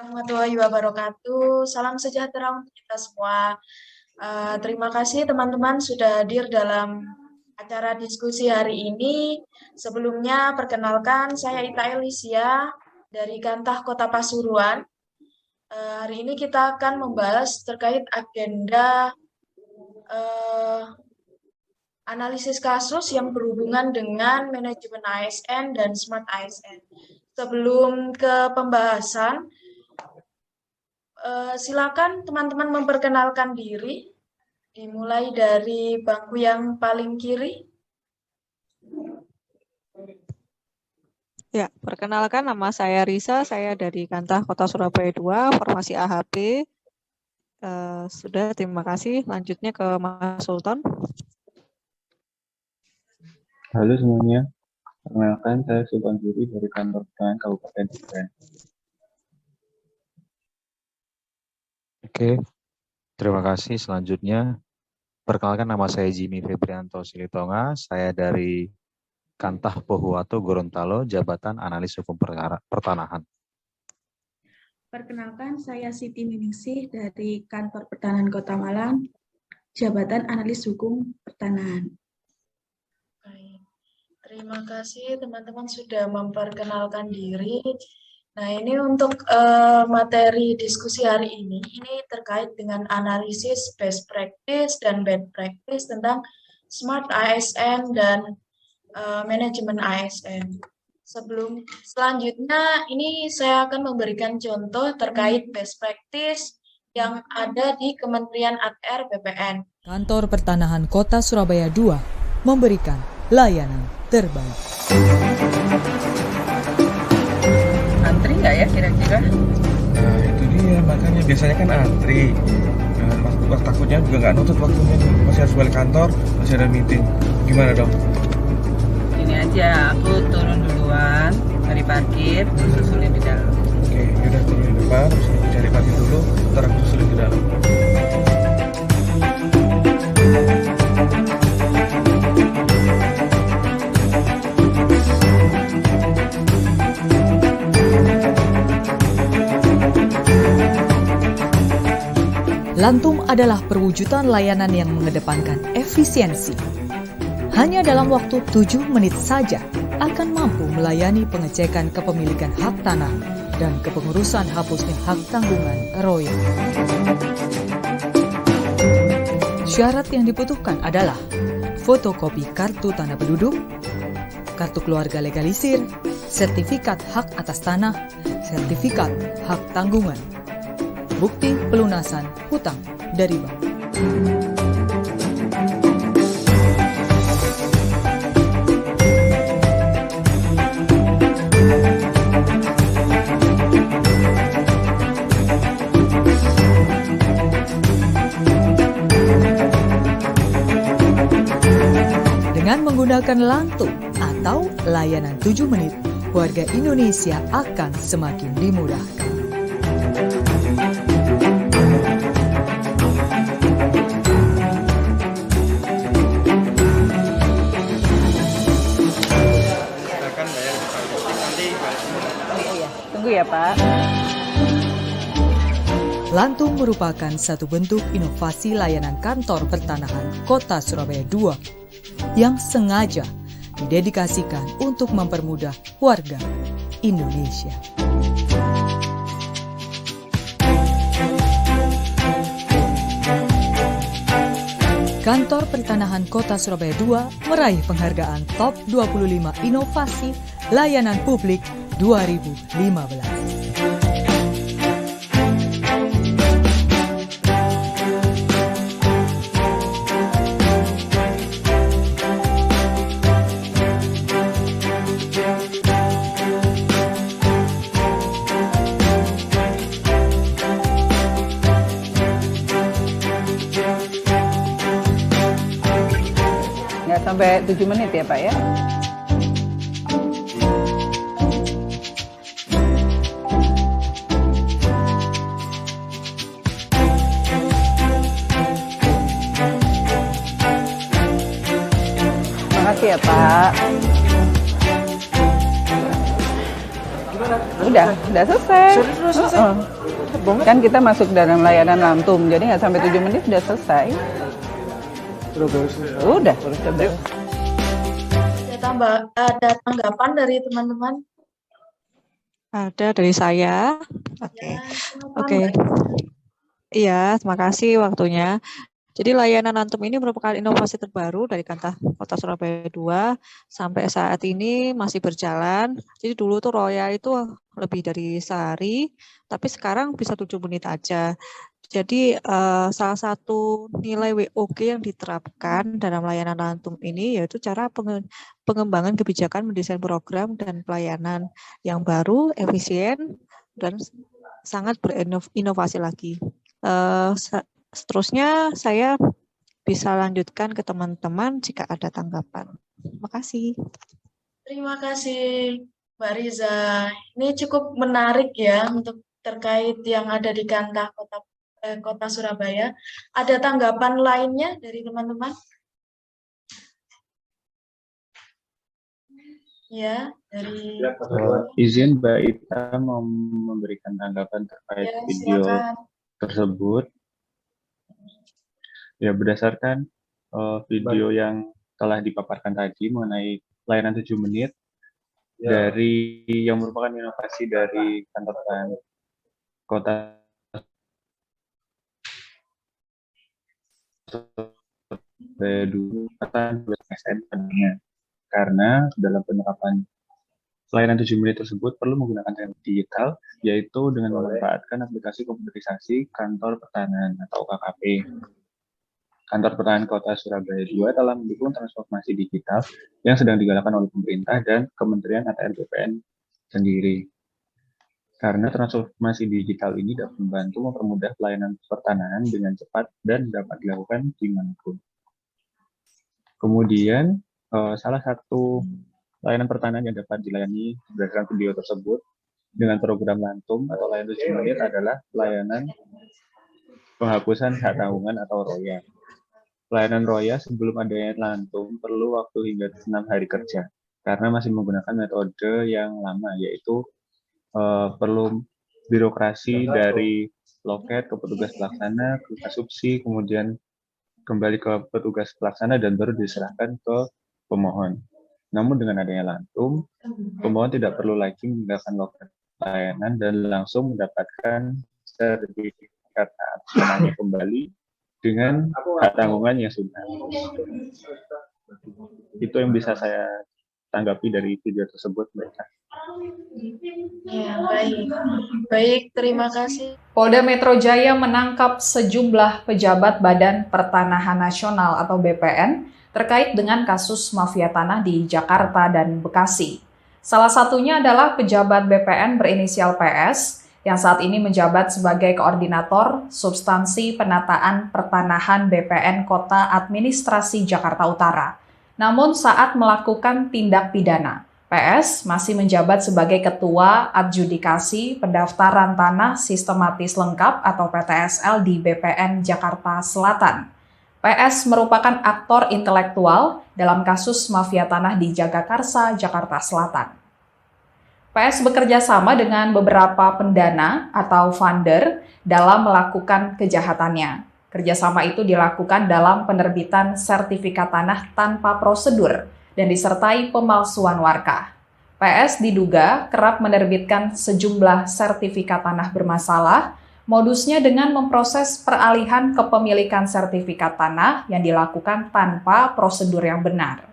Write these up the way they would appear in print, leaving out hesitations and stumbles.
Warahmatullahi wabarakatuh. Salam sejahtera untuk kita semua. Terima kasih teman-teman sudah hadir dalam acara diskusi hari ini. Sebelumnya perkenalkan saya Ita Elisia dari Kantah Kota Pasuruan. Hari ini kita akan membahas terkait agenda analisis kasus yang berhubungan dengan manajemen ASN dan Smart ASN. Sebelum ke pembahasan, silakan teman-teman memperkenalkan diri, dimulai dari bangku yang paling kiri. Ya, perkenalkan nama saya Risa, saya dari Kantah Kota Surabaya 2, formasi AHP. Sudah, terima kasih. Lanjutnya ke Mas Sultan. Halo semuanya, perkenalkan saya Sultan Juri dari Kantor Pertanian Kabupaten Duren. Oke, terima kasih. Selanjutnya, perkenalkan nama saya Jimmy Febrianto Silitonga, saya dari Kantah Pohuwato Gorontalo, Jabatan Analis Hukum Pertanahan. Perkenalkan, saya Siti Ningsih dari Kantor Pertanahan Kota Malang, Jabatan Analis Hukum Pertanahan. Baik. Terima kasih teman-teman sudah memperkenalkan diri. Nah, ini untuk materi diskusi hari ini terkait dengan analisis best practice dan bad practice tentang Smart ASN dan manajemen ASN. Selanjutnya ini saya akan memberikan contoh terkait best practice yang ada di Kementerian ATR BPN. Kantor Pertanahan Kota Surabaya 2 memberikan layanan terbaik. Antri nggak ya kira-kira? Nah itu dia, makanya biasanya kan antri. Takutnya juga nggak nutut waktunya, masih harus balik kantor, masih ada meeting. Gimana dong? Ini aja, aku turun duluan dari parkir, terus susulin di dalam. Oke, yaudah turun di depan, terus aku cari parkir dulu, ntar aku susulin di dalam. Lantum adalah perwujudan layanan yang mengedepankan efisiensi. Hanya dalam waktu 7 menit saja akan mampu melayani pengecekan kepemilikan hak tanah dan kepengurusan hapusnya hak tanggungan royal. Syarat yang dibutuhkan adalah fotokopi kartu tanda penduduk, kartu keluarga legalisir, sertifikat hak atas tanah, sertifikat hak tanggungan, bukti pelunasan hutang dari bank. Dengan menggunakan Lantum atau layanan 7 menit, warga Indonesia akan semakin dimudahkan. Tunggu ya Pak. Lantum merupakan satu bentuk inovasi layanan kantor pertanahan Kota Surabaya 2 yang sengaja didedikasikan untuk mempermudah warga Indonesia. Kantor Pertanahan Kota Surabaya 2 meraih penghargaan Top 25 Inovasi Layanan Publik 2015. Nggak sampai 7 menit ya Pak ya? Makasih ya Pak. Gimana? Udah selesai. Kan kita masuk dalam layanan lantum, jadi nggak sampai 7 menit udah selesai. Udah. Ada tanggapan dari teman-teman? Ada dari saya. Oke. Ya, silakan, Oke. Mbak. Iya, terima kasih waktunya. Jadi layanan lantum ini merupakan inovasi terbaru dari Kantah Kota Surabaya 2 sampai saat ini masih berjalan. Jadi dulu tuh Roya itu lebih dari sehari, tapi sekarang bisa 7 menit aja. Jadi salah satu nilai WOG yang diterapkan dalam layanan lantum ini yaitu cara pengembangan kebijakan mendesain program dan pelayanan yang baru, efisien, dan sangat berinovasi lagi. Seterusnya saya bisa lanjutkan ke teman-teman jika ada tanggapan. Terima kasih. Terima kasih, Mbak Riza. Ini cukup menarik ya untuk terkait yang ada di Kantah Kota Surabaya. Ada tanggapan lainnya dari teman-teman? Ya, dari Izin Mbak Ita mau memberikan tanggapan terkait ya, video silakan. tersebut. Ya, berdasarkan video yang telah dipaparkan tadi mengenai layanan 7 menit dari yang merupakan inovasi dari Kantor Kota Surabaya dulu akan SN karena dalam penerapan layanan 7 menit tersebut perlu menggunakan teknologi digital, yaitu dengan memanfaatkan aplikasi komputerisasi Kantor Pertanahan atau KKP. Kantor Pertanahan Kota Surabaya 2 telah mendukung transformasi digital yang sedang digalakkan oleh pemerintah dan Kementerian ATR BPN sendiri. Karena transformasi digital ini dapat membantu mempermudah pelayanan pertanahan dengan cepat dan dapat dilakukan dimanapun. Kemudian, salah satu layanan pertanahan yang dapat dilayani berdasarkan video tersebut dengan program lantum atau layanan 7 menit adalah layanan penghapusan hak tanggungan atau ROYA. Pelayanan ROYA sebelum adanya lantum perlu waktu hingga 6 hari kerja karena masih menggunakan metode yang lama, yaitu perlu birokrasi dari loket ke petugas pelaksana, ke kasubsi, kemudian kembali ke petugas pelaksana dan baru diserahkan ke pemohon. Namun dengan adanya lantum, pemohon tidak perlu lagi meninggalkan loket layanan dan langsung mendapatkan sertifikat tanahnya kembali dengan hak tanggungan yang sudah. Itu yang bisa saya tanggapi dari video tersebut, Mbak. Ya, baik, terima kasih. Polda Metro Jaya menangkap sejumlah pejabat Badan Pertanahan Nasional atau BPN terkait dengan kasus mafia tanah di Jakarta dan Bekasi. Salah satunya adalah pejabat BPN berinisial PS yang saat ini menjabat sebagai koordinator substansi penataan pertanahan BPN Kota Administrasi Jakarta Utara. Namun saat melakukan tindak pidana, PS masih menjabat sebagai Ketua Adjudikasi Pendaftaran Tanah Sistematis Lengkap atau PTSL di BPN Jakarta Selatan. PS merupakan aktor intelektual dalam kasus mafia tanah di Jagakarsa, Jakarta Selatan. PS bekerja sama dengan beberapa pendana atau funder dalam melakukan kejahatannya. Kerjasama itu dilakukan dalam penerbitan sertifikat tanah tanpa prosedur dan disertai pemalsuan warkah. PS diduga kerap menerbitkan sejumlah sertifikat tanah bermasalah, modusnya dengan memproses peralihan kepemilikan sertifikat tanah yang dilakukan tanpa prosedur yang benar.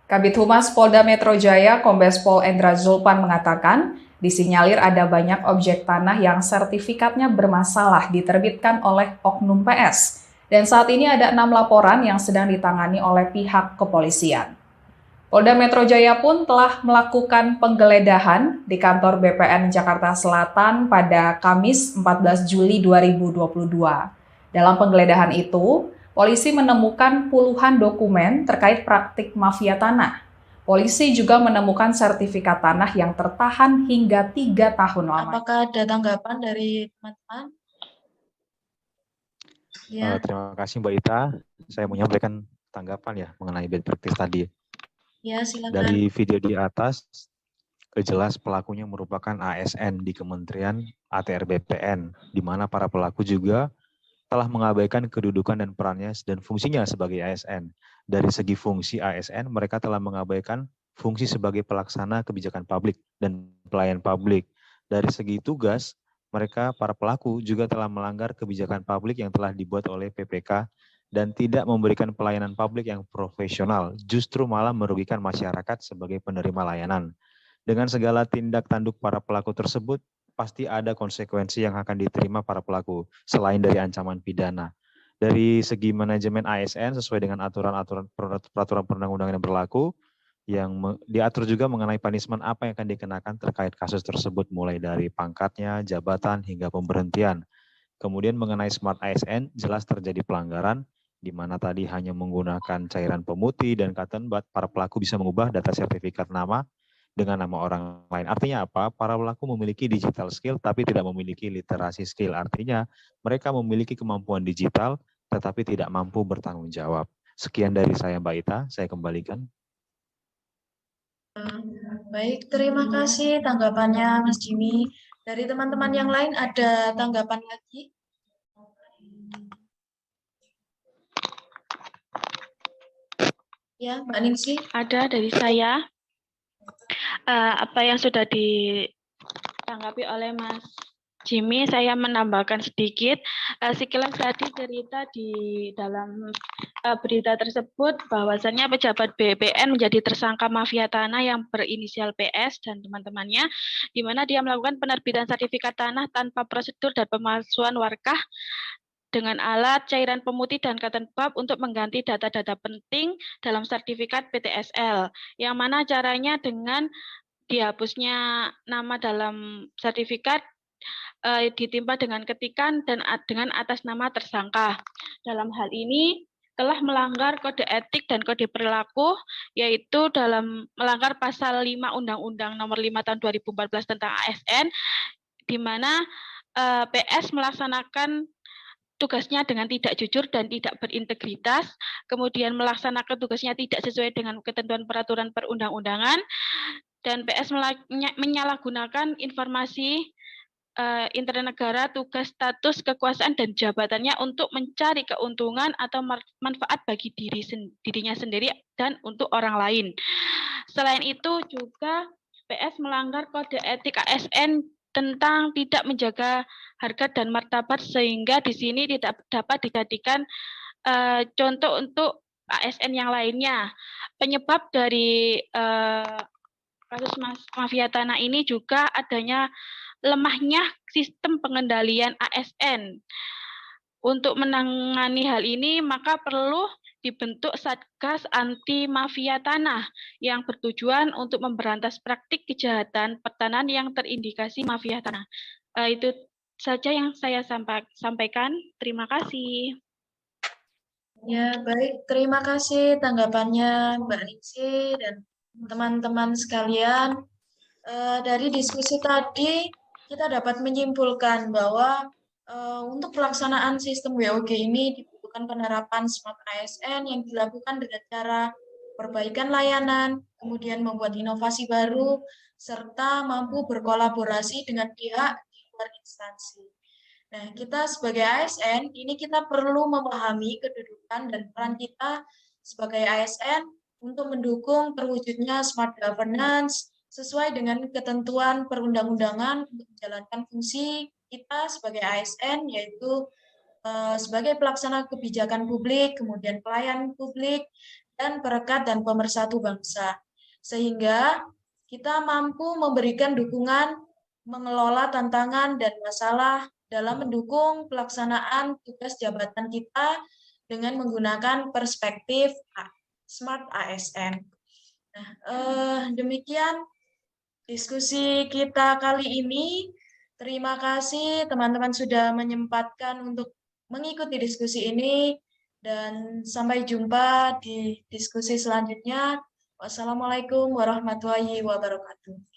Kabid Humas Polda Metro Jaya Kombes Pol Endra Zulpan mengatakan, disinyalir ada banyak objek tanah yang sertifikatnya bermasalah diterbitkan oleh oknum PS, dan saat ini ada 6 laporan yang sedang ditangani oleh pihak kepolisian. Polda Metro Jaya pun telah melakukan penggeledahan di kantor BPN Jakarta Selatan pada Kamis 14 Juli 2022. Dalam penggeledahan itu, polisi menemukan puluhan dokumen terkait praktik mafia tanah. Polisi juga menemukan sertifikat tanah yang tertahan hingga 3 tahun lamanya. Apakah ada tanggapan dari teman-teman? Ya. Terima kasih Mbak Ita. Saya mau menyampaikan tanggapan ya mengenai bad practice tadi. Ya, silakan. Dari video di atas, jelas pelakunya merupakan ASN di Kementerian ATR BPN, di mana para pelaku juga telah mengabaikan kedudukan dan perannya dan fungsinya sebagai ASN. Dari segi fungsi ASN, mereka telah mengabaikan fungsi sebagai pelaksana kebijakan publik dan pelayan publik. Dari segi tugas, mereka para pelaku juga telah melanggar kebijakan publik yang telah dibuat oleh PPK dan tidak memberikan pelayanan publik yang profesional, justru malah merugikan masyarakat sebagai penerima layanan. Dengan segala tindak tanduk para pelaku tersebut, pasti ada konsekuensi yang akan diterima para pelaku, selain dari ancaman pidana. Dari segi manajemen ASN, sesuai dengan peraturan perundang-undangan yang berlaku, yang diatur juga mengenai punishment apa yang akan dikenakan terkait kasus tersebut, mulai dari pangkatnya, jabatan, hingga pemberhentian. Kemudian mengenai Smart ASN, jelas terjadi pelanggaran, di mana tadi hanya menggunakan cairan pemutih dan cotton bud, para pelaku bisa mengubah data sertifikat nama dengan nama orang lain. Artinya apa? Para pelaku memiliki digital skill tapi tidak memiliki literasi skill. Artinya mereka memiliki kemampuan digital tetapi tidak mampu bertanggung jawab. Sekian dari saya, Mbak Ita. Saya kembalikan. Baik, terima kasih tanggapannya Mas Jimmy. Dari teman-teman yang lain ada tanggapan lagi? Ya, Mbak Ningsih. Ada dari saya. Apa yang sudah ditanggapi oleh Mas Jimmy, saya menambahkan sedikit. Sekilas tadi cerita di dalam berita tersebut bahwasannya pejabat BPN menjadi tersangka mafia tanah yang berinisial PS dan teman-temannya, di mana dia melakukan penerbitan sertifikat tanah tanpa prosedur dan pemalsuan warkah dengan alat cairan pemutih dan cotton bud untuk mengganti data-data penting dalam sertifikat PTSL, yang mana caranya dengan dihapusnya nama dalam sertifikat ditimpa dengan ketikan dan dengan atas nama tersangka. Dalam hal ini telah melanggar kode etik dan kode perilaku, yaitu dalam melanggar pasal 5 Undang-Undang Nomor 5 Tahun 2014 tentang ASN, di mana PS melaksanakan tugasnya dengan tidak jujur dan tidak berintegritas, kemudian melaksanakan tugasnya tidak sesuai dengan ketentuan peraturan perundang-undangan, dan PS menyalahgunakan informasi internegara, tugas, status, kekuasaan, dan jabatannya untuk mencari keuntungan atau manfaat bagi dirinya sendiri dan untuk orang lain. Selain itu juga PS melanggar kode etik ASN tentang tidak menjaga harga dan martabat, sehingga di sini tidak dapat dijadikan contoh untuk ASN yang lainnya. Penyebab dari kasus mafia tanah ini juga adanya lemahnya sistem pengendalian ASN. Untuk menangani hal ini, maka perlu dibentuk Satgas Anti Mafia Tanah yang bertujuan untuk memberantas praktik kejahatan pertanahan yang terindikasi mafia tanah. Itu saja yang saya sampaikan. Terima kasih. Ya, baik. Terima kasih tanggapannya Mbak Ningsih dan teman-teman sekalian. Dari diskusi tadi, kita dapat menyimpulkan bahwa untuk pelaksanaan sistem WOG ini dibutuhkan penerapan Smart ASN yang dilakukan dengan cara perbaikan layanan, kemudian membuat inovasi baru, serta mampu berkolaborasi dengan pihak di luar instansi. Nah, kita sebagai ASN, ini kita perlu memahami kedudukan dan peran kita sebagai ASN untuk mendukung terwujudnya smart governance sesuai dengan ketentuan perundang-undangan untuk menjalankan fungsi kita sebagai ASN, yaitu sebagai pelaksana kebijakan publik, kemudian pelayan publik, dan perekat dan pemersatu bangsa. Sehingga kita mampu memberikan dukungan, mengelola tantangan dan masalah dalam mendukung pelaksanaan tugas jabatan kita dengan menggunakan perspektif Smart ASN. Nah, demikian diskusi kita kali ini. Terima kasih teman-teman sudah menyempatkan untuk mengikuti diskusi ini, dan sampai jumpa di diskusi selanjutnya. Wassalamualaikum warahmatullahi wabarakatuh.